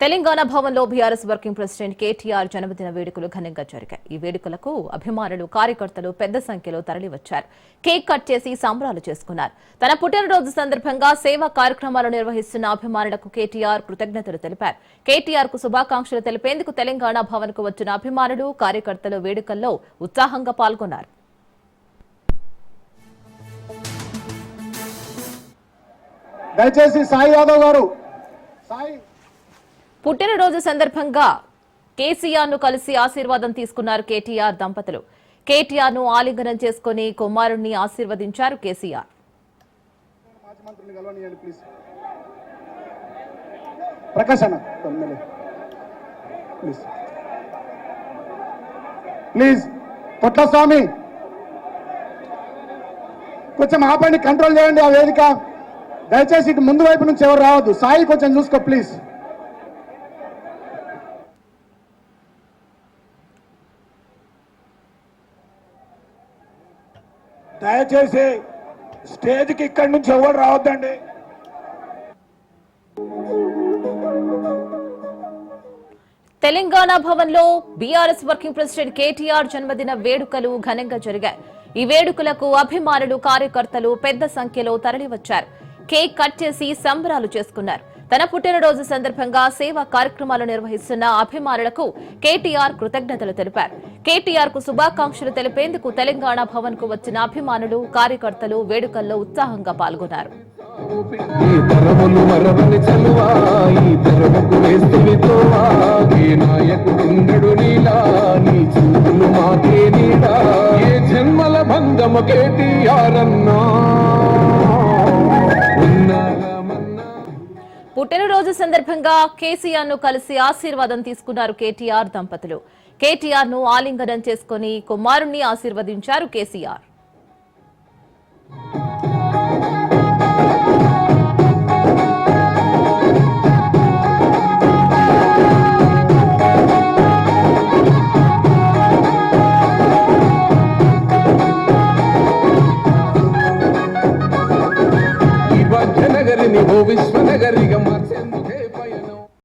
తెలంగాణ భవన్లో BRS working president KTR జన్మదిన వేడుకలు ఘనంగా జరిగాయి. ఈ వేడుకలకు అభిమానులు, కార్యకర్తలు పెద్ద సంఖ్యలో తరలివచ్చారు. కేక్ కట్ చేసి సంబరాలు చేసుకున్నారు. తన పుట్టినరోజు సందర్భంగా సేవా కార్యక్రమాలు నిర్వహిస్తున్న అభిమానులకు కేటీఆర్ కృతజ్ఞతలు తెలిపారు. కేటీఆర్ కు శుభాకాంక్షలు తెలిపేందుకు తెలంగాణ భవన్ కు వచ్చిన అభిమానులు, కార్యకర్తలు వేడుకల్లో ఉత్సాహంగా పాల్గొన్నారు. దయచేసి సాయి యాదవ్ గారు పుట్టినరోజు సందర్భంగా కేసీఆర్ ను కలిసి ఆశీర్వాదం తీసుకున్నారు కేటీఆర్ దంపతులు. కేటీఆర్ ను ఆలింగనం చేసుకుని కుమారుణ్ణి ఆశీర్వదించారు కేసీఆర్. ప్లీజ్ పొట్ల స్వామి కొంచెం ఆపండి, కంట్రోల్ చేయండి ఆ వేదిక. దయచేసి ఇటు ముందు వైపు నుంచి ఎవరు రావద్దు. సాయి కొంచెం చూసుకో ప్లీజ్. దయచేసి స్టేజ్కి ఇక్కడి నుంచి ఎవరు రావద్దండి. తెలంగాణ భవన్ లో బీఆర్ఎస్ వర్కింగ్ ప్రెసిడెంట్ కేటీఆర్ జన్మదిన వేడుకలు ఘనంగా జరిగాయి. ఈ వేడుకలకు అభిమానులు, కార్యకర్తలు పెద్ద సంఖ్యలో తరలివచ్చారు. కేక్ కట్ చేసి సంబరాలు చేసుకున్నారు. తన పుట్టినరోజు సందర్భంగా సేవా కార్యక్రమాలు నిర్వహిస్తున్న అభిమానులకు కేటీఆర్ కృతజ్ఞతలు తెలిపారు. కేటీఆర్ కు శుభాకాంక్షలు తెలిపేందుకు తెలంగాణ భవన్ కు వచ్చిన అభిమానులు, కార్యకర్తలు వేడుకల్లో ఉత్సాహంగా పాల్గొన్నారు. పుట్టినరోజు సందర్భంగా కేసీఆర్ ను కలిసి ఆశీర్వాదం తీసుకున్నారు కేటీఆర్ దంపతులు. కేటీఆర్ ను ఆలింగనం చేసుకుని కుమారుణ్ణి ఆశీర్వదించారు కేసీఆర్. విశ్వనగరిగా మార్చేందుకు